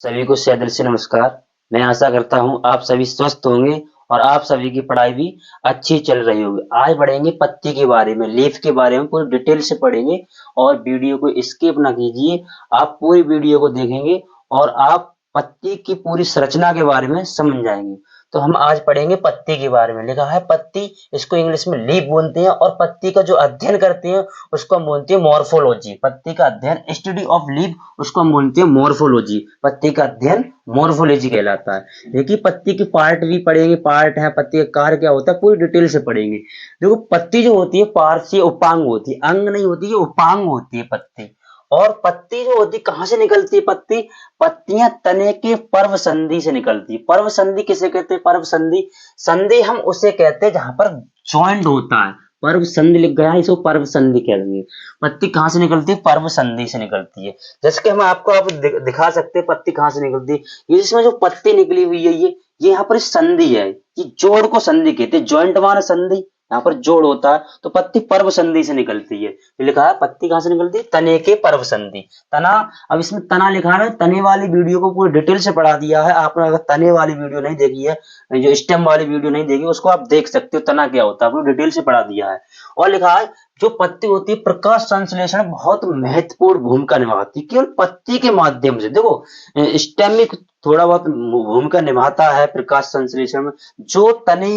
सभी को दिल से नमस्कार। मैं आशा करता हूँ आप सभी स्वस्थ होंगे और आप सभी की पढ़ाई भी अच्छी चल रही होगी। आज पढ़ेंगे पत्ती के बारे में, लीफ के बारे में पूरी डिटेल से पढ़ेंगे और वीडियो को स्किप ना कीजिए। आप पूरी वीडियो को देखेंगे और आप पत्ती की पूरी संरचना के बारे में समझ जाएंगे। तो हम आज पढ़ेंगे पत्ती के बारे में। लिखा है पत्ती, इसको इंग्लिश में लीफ बोलते हैं और पत्ती का जो अध्ययन करते हैं उसको हम बोलते हैं मॉर्फोलॉजी। पत्ती का अध्ययन, स्टडी ऑफ लीफ, उसको हम बोलते हैं मॉर्फोलॉजी। पत्ती का अध्ययन मॉर्फोलॉजी कहलाता है। देखिए पत्ती की पार्ट भी पढ़ेंगे, पार्ट है पत्ती का कार्य क्या होता है पूरी डिटेल से पढ़ेंगे। देखो पत्ती जो होती है पार्श्व उपांग होती है, अंग नहीं होती, ये उपांग होती है पत्ती। और पत्ती जो होती है कहां से निकलती है पत्ती? पत्तियां तने के पर्व संधि से निकलती है। पर्व संधि किसे कहते हैं? पर्व संधि, संधि हम उसे कहते हैं जहां पर ज्वाइंट होता है। पर्व संधि लिख गया है, इसको पर्व संधि कह देंगे। पत्ती कहां से निकलती है? पर्व संधि से निकलती है। जैसे कि हम आपको आप दिखा सकते हैं पत्ती कहां से निकलती है। ये जिसमें जो पत्ती निकली हुई है ये यहाँ पर संधि है। ये जोड़ को संधि कहते हैं, ज्वाइंट माना संधि, यहाँ पर जोड़ होता है। तो पत्ती पर्व संधि से निकलती है। लिखा है पत्ती कहां से निकलती है? तने के पर्व संधि। तना, अब इसमें तना लिखा है, तने वाली वीडियो को पूरी डिटेल से पढ़ा दिया है। आपने अगर तने वाली वीडियो नहीं देखी है, जो स्टेम वाली वीडियो नहीं देखी, उसको आप देख सकते हो। तना क्या होता है आपको डिटेल से पढ़ा दिया है। और लिखा है जो पत्ती होती है प्रकाश संश्लेषण बहुत महत्वपूर्ण भूमिका निभाती है। केवल पत्ती के माध्यम से, देखो स्टेम में थोड़ा बहुत भूमिका निभाता है प्रकाश संश्लेषण में, जो तने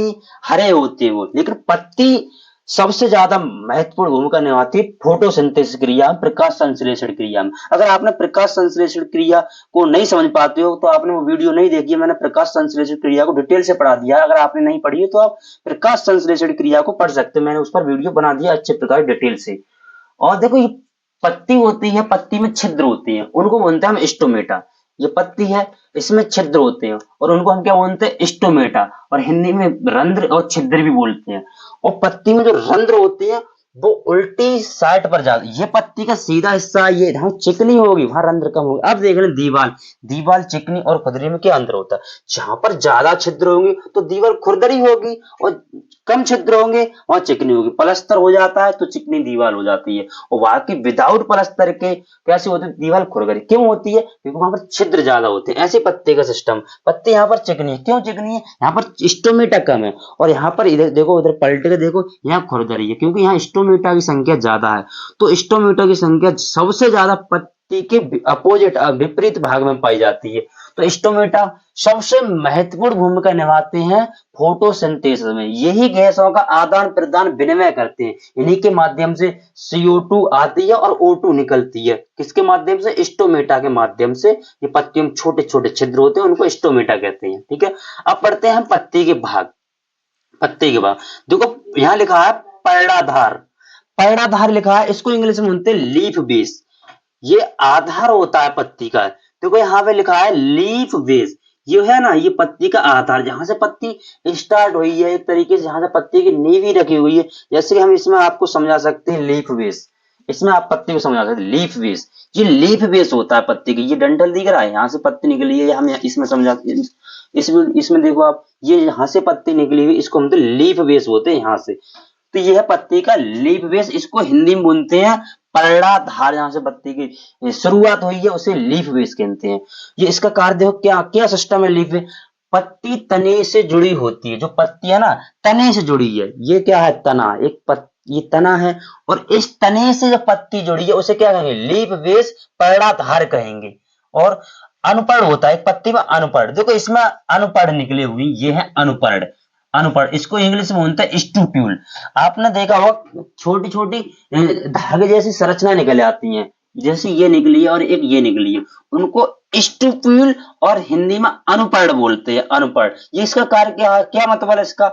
हरे होते हैं वो, लेकिन पत्ती सबसे ज्यादा महत्वपूर्ण भूमिका निभाती है फोटोसिंथेसिस क्रिया, प्रकाश संश्लेषण क्रिया में। अगर आपने प्रकाश संश्लेषण क्रिया को नहीं समझ पाते हो तो आपने वो वीडियो नहीं देखी है। मैंने प्रकाश संश्लेषण क्रिया को डिटेल से पढ़ा दिया है। अगर आपने नहीं पढ़ी है तो आप प्रकाश संश्लेषण क्रिया को पढ़ सकते हैं। मैंने उस पर वीडियो बना दिया अच्छे प्रकार डिटेल से। और देखो ये पत्ती होती है, पत्ती में छिद्र होती है, उनको बोलते हैं हम स्टोमेटा। ये पत्ती है, इसमें छिद्र होते हैं और उनको हम क्या बोलते हैं? स्टोमेटा। और हिंदी में रंध्र और छिद्र भी बोलते हैं। और पत्ती में जो रंध्र होते हैं वो उल्टी साइड पर जाते हैं। ये पत्ती का सीधा हिस्सा, ये जहां चिकनी होगी वहां रंध्र कम होगी। अब देख लें दीवार, दीवार चिकनी और खुरदरी में क्या अंतर होता है? जहां पर ज्यादा छिद्र होंगे तो दीवार खुरदरी होगी और कम छिद्र होंगे वहां चिकनी होगी। पलस्तर हो जाता है तो चिकनी दीवार हो जाती है। और वहां की विदाउट पलस्तर के कैसे होती है? दीवार खुरदरी क्यों होती है? क्योंकि वहां पर छिद्र ज्यादा होते हैं। ऐसे पत्ते का सिस्टम। पत्ते यहाँ पर चिकनी है, क्यों चिकनी है? यहाँ पर स्टोमेटा कम है। और यहाँ पर इधर देखो, उधर पलट के देखो, यहाँ खुरदरी है क्योंकि यहाँ स्टोमेटा की संख्या ज्यादा है। तो स्टोमेटा की संख्या सबसे ज्यादा पत्ती के अपोजिट, विपरीत भाग में पाई जाती है। तो स्टोमेटा सबसे महत्वपूर्ण भूमिका निभाते हैं फोटोसिंथेसिस में। यही गैसों का आदान प्रदान विनिमय करते हैं। इन्हीं के माध्यम से CO2 आती है और O2 निकलती है। किसके माध्यम से? स्टोमेटा के माध्यम से। ये पत्तियों में छोटे छोटे छिद्र होते हैं, उनको स्टोमेटा कहते हैं। ठीक है, अब पढ़ते हैं हम पत्ती के भाग। पत्ती के भाग देखो, यहाँ लिखा है पर्णाधार। पर्णाधार लिखा है, इसको इंग्लिश में बोलते हैं लीफ बेस। ये आधार होता है पत्ती का। देखो यहाँ पे लिखा है लीफ बेस। ये है ना, ये पत्ती का आधार, जहां से पत्ती स्टार्ट हुई है, एक तरीके से जहां से पत्ती की नींव ही रखी हुई है। जैसे कि हम इसमें आपको समझा सकते हैं लीफ बेस। इसमें आप पत्ती को समझा सकते हैं लीफ बेस। ये लीफ बेस होता है पत्ती की। ये डंठल दिख रहा है, यहाँ से पत्ती निकली है, हम इसमें समझा, इसमें देखो आप, ये यहाँ से पत्ती निकली हुई, इसको हम तो लीफ बेस बोलते हैं यहाँ से। तो यह है पत्ती का लीफ बेस। इसको हिंदी में बोलते हैं पर्णाधार। जहां से पत्ती की शुरुआत हुई है उसे लीफ बेस कहते हैं। ये इसका कार्य देखो, क्या क्या सिस्टम है लीफ बेस। पत्ती तने से जुड़ी होती है। जो पत्ती है ना, तने से जुड़ी है। ये क्या है? तना। ये तना है और इस तने से जब पत्ती जुड़ी है उसे क्या कहेंगे? लीफ बेस पर्णाधार कहेंगे। और अनुपर्ण होता है पत्ती में, अनुपर्ण। देखो इसमें अनुपर्ण निकले हुए, ये है अनुपर्ण। अनुपर्ण, इसको इंग्लिश में बोलते हैं स्टूप्यूल। आपने देखा होगा छोटी छोटी धागे जैसी संरचना निकल आती हैं, जैसे ये निकली है और एक ये निकली है, उनको स्टूप्यूल और हिंदी में अनुपर्ण बोलते हैं। अनुपर्ण, ये इसका कार्य क्या क्या मतलब है इसका?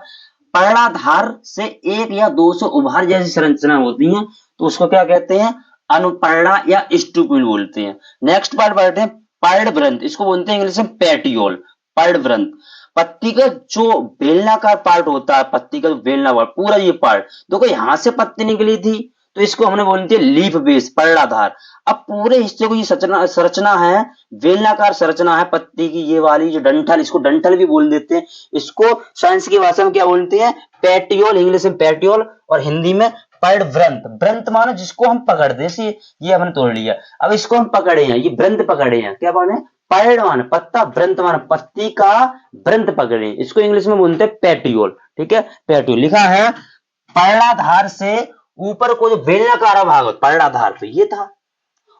पर्णाधार से एक या दो से उभार जैसी संरचना होती है तो उसको क्या कहते हैं? अनुपर्णा या स्टूप्यूल बोलते हैं। नेक्स्ट पार्ट पढ़ते हैं पर्णवृंत। इसको बोलते हैं इंग्लिश में पेटियोल। पर्णवृंत, पत्ती का जो बेलनाकार पार्ट होता है, पत्ती का जो बेलनाकार पूरा ये पार्ट, देखो यहां से पत्ती निकली थी तो इसको हमने बोलते हैं लीफ बेस, पर्णाधार। अब पूरे हिस्से को ये संरचना है, बेलनाकार संरचना है पत्ती की, ये वाली जो डंठल, इसको डंठल भी बोल देते हैं। इसको साइंस की भाषा में क्या बोलते हैं? पेटियोल, इंग्लिश में पेटियोल और हिंदी में पर्णवृंत। वृंत मानो जिसको हम पकड़ दे, ये हमने तोड़ लिया। अब इसको हम पकड़े हैं, ये वृंत पकड़े हैं, क्या पकड़े? पर्ड माने पत्ता, वृंत माने पत्ती का वृंत पकड़े, इसको इंग्लिश में बोलते हैं पेटियोल। ठीक है, पेटियोल लिखा है पर्णाधार से ऊपर को जो बेलनाकार भाग होता, पर्णाधार तो ये था,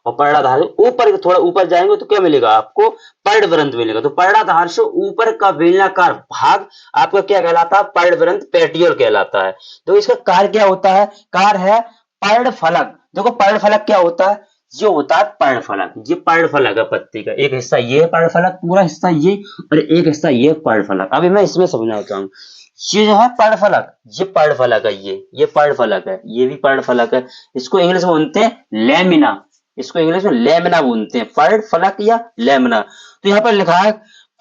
और पर्णाधार से ऊपर थोड़ा ऊपर जाएंगे तो क्या मिलेगा आपको, पर्णवृंत मिलेगा। तो पर्णाधार से ऊपर का बेलनाकार भाग आपका क्या कहलाता है, पर्णवृंत पेटियोल कहलाता है। तो इसका कार्य क्या होता है, कार्य है पर्णफलक। देखो पर्णफलक क्या होता है, ये होता है पर्णफलक, ये पर्णफलक है पत्ती का, एक हिस्सा ये है पर्णफलक, पूरा हिस्सा ये, और एक हिस्सा ये पर्णफलक। अभी मैं इसमें समझाता हूँ। ये जो है पर्णफलक, ये पर्णफलक है, ये पर्णफलक है, ये भी पर्णफलक है। इसको इंग्लिश में बोलते हैं लेमिना, इसको इंग्लिश में लेमिना बोलते हैं, पर्णफलक या लेमिना। तो यहाँ पर लिखा है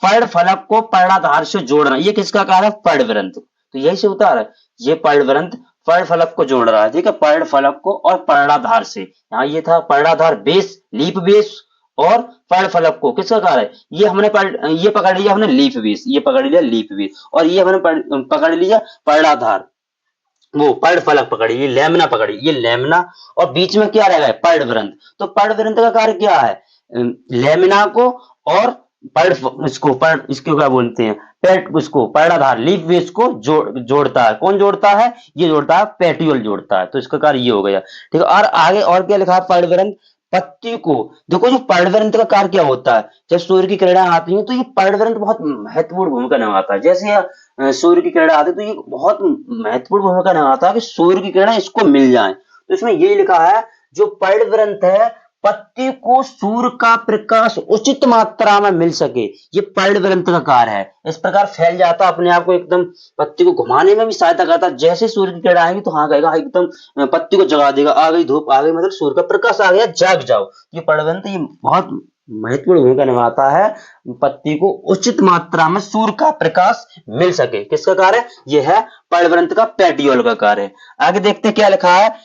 पर्णफलक को पर्णाधार से जोड़ना, ये किसका कार्य है, पर्णवृंत। तो यही से होता है, ये पर्णवृंत पर्णफलक को जोड़ रहा है, ठीक है, पर्णफलक को और पर्णाधार से। यहाँ ये था पर्णाधार बेस, लीफ बेस, और पर्णफलक को किसका कार्य है, ये हमने ये पकड़ लिया हमने लीफ बेस, ये पकड़ लिया लीफ बेस, और ये हमने पकड़ लिया पर्णाधार, वो पर्णफलक पकड़ी, ये लेमना पकड़ी, ये लेमना, और बीच में क्या रहेगा, पर्णवृंत। तो पर्णवृंत का कार्य क्या है, लेमिना को और इसको क्या बोलते हैं, पेट, उसको पर्णाधार लीफ बेस को जोड़ता है। कौन जोड़ता है, ये जोड़ता है पेटियोल जोड़ता है। तो इसका कार्य ये हो गया, ठीक है। और आगे और क्या लिखा है, पर्णवृंत पत्ती को, देखो जो पर्णवृंत का कार्य क्या होता है, जब सूर्य की किरणें आती हैं तो ये पर्णवृंत बहुत महत्वपूर्ण भूमिका निभाता है। जैसे सूर्य की किरणें आती है तो ये बहुत महत्वपूर्ण भूमिका निभाता है कि सूर्य की किरणें इसको मिल जाएं। तो इसमें ये लिखा है जो पर्णवृंत है, पत्ती को सूर्य का प्रकाश उचित मात्रा में मिल सके, ये पर्णवृंत का कार्य है। इस प्रकार फैल जाता अपने आप को, एकदम पत्ती को घुमाने में भी सहायता करता। जैसे सूर्य की किरण आएगी तो हाँ कहेगा, एकदम पत्ती को जगा देगा, आ गई धूप, आ गई मतलब सूर्य का प्रकाश आ गया, जाग जाओ। ये पर्णवृंत ये बहुत महत्वपूर्ण भूमिका निभाता है, पत्ती को उचित मात्रा में सूर्य का प्रकाश मिल सके। किसका कार्य है, ये है पर्णवृंत का पेटियोल का कार्य है। आगे देखते हैं क्या लिखा है,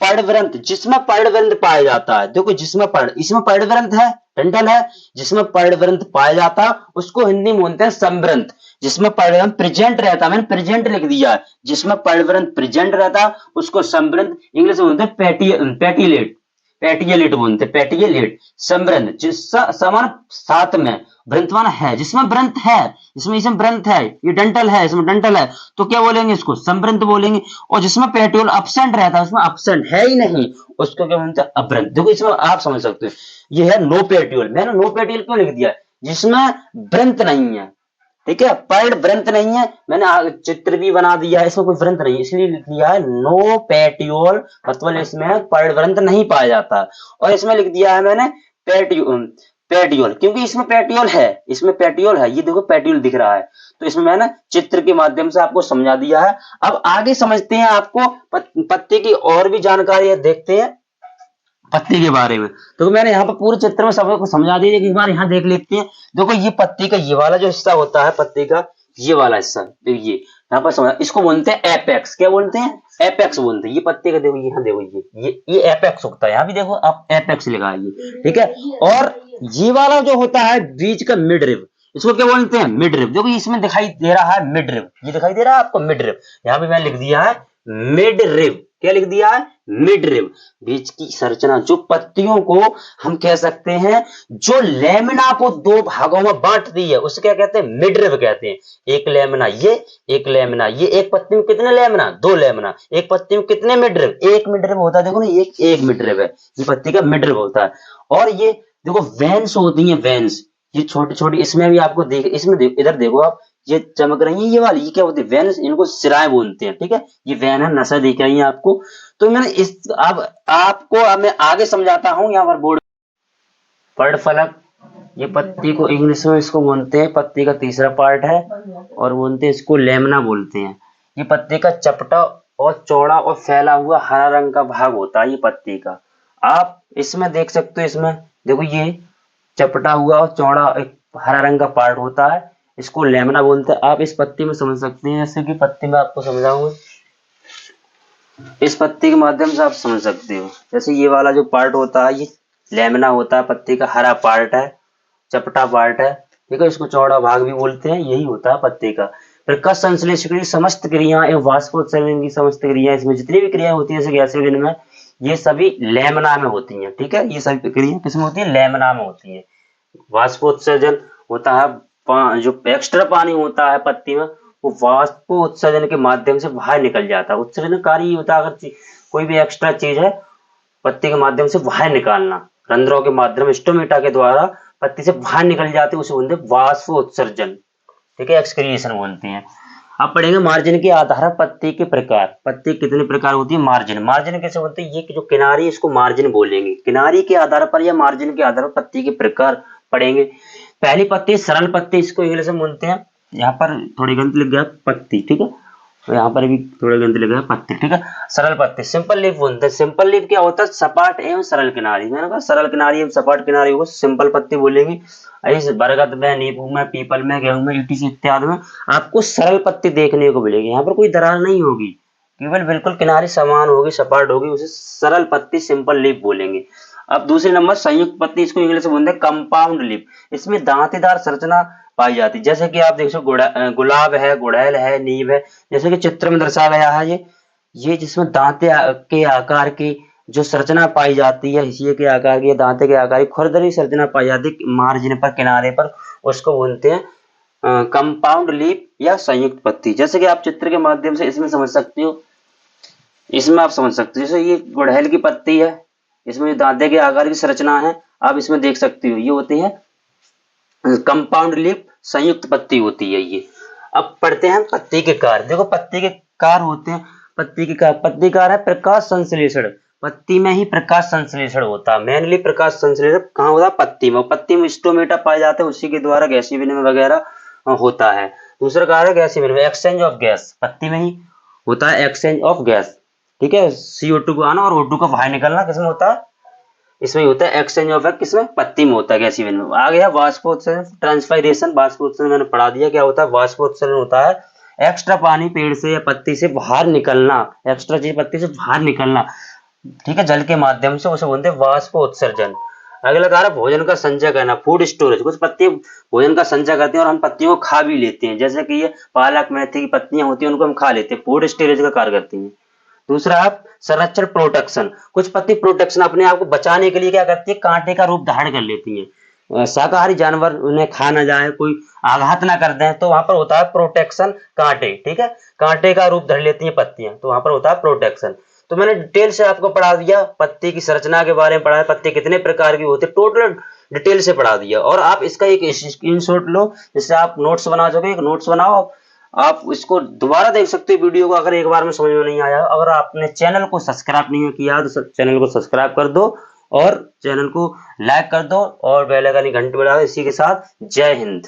पर्णवृंत जिसमें पर्णवृंत पाया जाता है, देखो जिसमें इसमें पर्णवृंत है, डंठल है, जिसमें पर्णवृंत पाया जाता है उसको हिंदी में बोलते हैं संवृंत। जिसमें पर्णवृंत प्रेजेंट रहता है, मैंने प्रेजेंट लिख दिया है, जिसमें पर्णवृंत प्रेजेंट रहता है उसको संवृंत, इंग्लिश में बोलते हैं पेटियलेट, पेटियलेट बोलते हैं, पेटियलेट। संवृंत जिसका समान साथ में, वृंतमान है, जिसमें वृंत है, इसमें वृंत है, ये डंटल है, इसमें डंटल है, तो क्या बोलेंगे, इसको संवृंत बोलेंगे। और जिसमें पेटियोल अब्सेंट रहता है, उसमें अब्सेंट है ही नहीं, उसको क्या बोलते हैं, अवृंत। देखो इसमें आप समझ सकते हो, ये है नो पेटियोल। मैंने नो पेटियोल क्यों लिख दिया, जिसमें वृंत नहीं है, ठीक है, पर्ण वृंत नहीं है। मैंने चित्र भी बना दिया है, इसमें कोई वृंत नहीं, इसलिए लिख दिया है नो पेटियोल, मतलब इसमें पर्ण वृंत नहीं पाया जाता। और इसमें लिख दिया है मैंने पेटियोल, क्योंकि इसमें पेटियोल है, इसमें पेटियोल है, ये देखो पेटियोल दिख रहा है। तो इसमें मैंने चित्र के माध्यम से आपको समझा दिया है। अब आगे समझते हैं, आपको पत्ती की और भी जानकारी देखते हैं पत्ती के बारे में। तो मैंने यहाँ पर पूरे चित्र में सबको समझा दिया, एक बार यहाँ देख लेते हैं। देखो ये पत्ती का ये वाला जो हिस्सा होता है, पत्ती का ये वाला हिस्सा, तो ये यहाँ पर समझ, इसको बोलते हैं एपेक्स। क्या बोलते हैं, एपेक्स बोलते हैं। ये पत्ती का देखो, यहाँ देखो ये एपेक्स उगता है, यहाँ भी देखो आप एपेक्स लिखा है ये, ठीक है। और ये वाला जो होता है बीच का मिड रिब, इसको क्या बोलते हैं, मिड रिब। देखो इसमें दिखाई दे रहा है मिड रिब, ये दिखाई दे रहा है आपको मिड रिब, यहाँ पे मैंने लिख दिया है मिड रिब। क्या लिख दिया है, मिड रिब। बीच की संरचना, जो पत्तियों को हम कह सकते हैं, जो लेमिना को दो भागों में बांट दी है, उसे क्या कहते हैं, मिड रिब कहते हैं। एक लेमिना ये, एक लेमिना ये। एक पत्ती में कितने लेमिना, दो लेमिना। एक पत्ती में कितने मिड रिब, एक मिड रिब होता है। देखो ना, एक मिड रिब है, ये पत्ती का मिड रिब होता है। और ये देखो वेन्स होती है, वेन्स, ये छोटी छोटी, इसमें भी आपको देख, इसमें इधर देखो आप, ये चमक रही है, ये वाली, ये क्या होती है, वेन, इनको सिराएं बोलते हैं, ठीक है। ये वेन है, नसा दिख रही है आपको। तो मैंने अब आपको मैं आगे समझाता हूं। यहाँ पर बोर्ड पर्णफलक, ये पत्ती को इंग्लिश में इसको बोलते हैं, पत्ती का तीसरा पार्ट है, और बोलते हैं इसको लेमना बोलते हैं। ये पत्ती का चपटा और चौड़ा और फैला हुआ हरा रंग का भाग होता है, ये पत्ती का। आप इसमें देख सकते हो, इसमें देखो ये चपटा हुआ और चौड़ा एक हरा रंग का पार्ट होता है, इसको लेमना बोलते हैं। आप इस पत्ती में समझ सकते हैं, जैसे कि पत्ती में आपको समझाऊंगा, इस पत्ती के माध्यम से आप समझ सकते हो। जैसे ये वाला जो पार्ट होता है, ये लेमना होता है, पत्ती का हरा पार्ट है, चपटा पार्ट है, ठीक है। इसको चौड़ा भाग भी बोलते हैं, यही होता है पत्ती का। प्रकाश संश्लेषण की समस्त क्रिया एवं वाष्पोत्सर्जन की समस्त क्रिया, इसमें जितनी भी क्रिया होती है जैसे गैसीय विनिमय में, ये सभी लेमना में होती हैं, ठीक है। ये सभी क्रिया किसमें होती है, लेमना में होती है। वाष्पोत्सर्जन होता है, जो एक्स्ट्रा पानी होता है पत्ती में वो वाष्पोत्सर्जन के माध्यम से बाहर निकल जाता है। उत्सर्जनकारी होता है, अगर कोई भी एक्स्ट्रा चीज है पत्ती के माध्यम से बाहर निकालना, रंध्रों के माध्यम स्टोमेटा के द्वारा पत्ती से बाहर निकल जाती है, उसे बोलते हैं वाष्पोत्सर्जन। ठीक है, एक्सक्रिएशन बोलते हैं। अब पढ़ेंगे मार्जिन के आधार पर पत्ती के प्रकार। पत्ती कितने प्रकार होती है? मार्जिन। मार्जिन कैसे बोलते हैं? ये जो किनारी है इसको मार्जिन बोलेंगे। किनारी के आधार पर या मार्जिन के आधार पर पत्ती के प्रकार पढ़ेंगे। पहली पत्ती सरल पत्ती, इसको इंग्लिश में बोलते हैं, यहाँ पर थोड़ी गलती लिख गया पत्ती, ठीक है, तो यहाँ पर भी थोड़ा गलती लग रहा है पत्ती, ठीक है। सरल पत्ती, सिंपल लीफ बोलते हैं। सिंपल लीफ क्या होता है? सपाट एवं सरल किनारी। मैंने कहा सरल किनारी एवं सपाट किनारी को सिंपल पत्ती बोलेंगे। इस बरगद में, नींबू में, पीपल में, गेहूं में, ईटीसी इत्यादि में आपको सरल पत्ती देखने को मिलेगी। यहाँ पर कोई दरार नहीं होगी, केवल बिल्कुल किनारी समान होगी, सपाट होगी, उसे सरल पत्ती सिंपल लीफ बोलेंगे। अब दूसरे नंबर संयुक्त पत्ती, इसको इंग्लिश में बोलते हैं कंपाउंड लीफ। इसमें दांतेदार संरचना पाई जाती है, जैसे कि आप देख सकते गुलाब है, गुड़हल है, नींब है, जैसे कि चित्र में दर्शाया गया है। ये जिसमें दांते के आकार की जो संरचना पाई जाती है, हिस्से के आकार की, दांते के आकार की खुरदरी संरचना पाई जाती है मार्जिन पर, किनारे पर, उसको बोलते हैं कंपाउंड लीफ या संयुक्त पत्ती। जैसे कि आप चित्र के माध्यम से इसमें समझ सकते हो, इसमें आप समझ सकते हो, जैसे ये गुड़हल की पत्ती है, इसमें दांते के आकार की संरचना है, आप इसमें देख सकते हो, ये होती है कंपाउंड लीफ, संयुक्त पत्ती होती है ये। अब पढ़ते हैं पत्ती के कार्य। देखो पत्ती के कार्य होते हैं, पत्ती के कार्य, पत्ती कार्य है प्रकाश संश्लेषण। पत्ती में ही प्रकाश संश्लेषण होता है, मेनली प्रकाश संश्लेषण कहाँ होता है? पत्ती में। पत्ती में स्टोमेटा पाए जाते हैं, उसी के द्वारा गैसीय विनिमय वगैरह होता है। दूसरा कार्य गैसीय विनिमय, एक्सचेंज ऑफ गैस, पत्ती में ही होता है एक्सचेंज ऑफ गैस, ठीक है। CO2 को आना और O2 को बाहर निकलना किसमें होता है? इसमें होता है एक्सचेंज ऑफ, किसमें? पत्ती में होता है गैसीय विनिमय। आ गया वाष्पोत्सर्जन, ट्रांसपायरेशन। वाष्पोत्सर्जन मैंने पढ़ा दिया क्या होता है। वाष्पोत्सर्जन होता है एक्स्ट्रा पानी पेड़ से या पत्ती से बाहर निकलना, एक्स्ट्रा चीज पत्ती से बाहर निकलना, ठीक है, जल के माध्यम से, उसे बोलते हैं वाष्पोत्सर्जन। अगला कार्य भोजन का संचय करना, फूड स्टोरेज। कुछ पत्ती भोजन का संचय करते हैं और हम पत्तियों को खा भी लेते हैं, जैसे कि ये पालक मेथी की पत्तियां होती हैं, उनको हम खा लेते हैं, फूड स्टोरेज का कार्य करती हैं। दूसरा आप संरक्षण, प्रोटेक्शन। कुछ पत्ती प्रोटेक्शन, अपने आप को बचाने के लिए क्या करती है? कांटे का रूप धारण कर लेती है, शाकाहारी जानवर उन्हें खा ना जाए, कोई आघात ना कर दें, तो वहां पर होता है प्रोटेक्शन, कांटे, ठीक है, कांटे का रूप धर लेती हैं पत्तियां, तो वहां पर होता है प्रोटेक्शन। तो मैंने डिटेल से आपको पढ़ा दिया, पत्ती की संरचना के बारे में पढ़ा है, पत्ती कितने प्रकार की होती है, टोटल डिटेल से पढ़ा दिया। और आप इसका एक स्क्रीनशॉट लो, जिससे आप नोट्स बना सको। एक नोट्स बनाओ, आप इसको दोबारा देख सकते हो वीडियो को, अगर एक बार में समझ में नहीं आया। अगर आपने चैनल को सब्सक्राइब नहीं किया तो चैनल को सब्सक्राइब कर दो और चैनल को लाइक कर दो और बेल आइकन की घंटी बजा दो। इसी के साथ जय हिंद।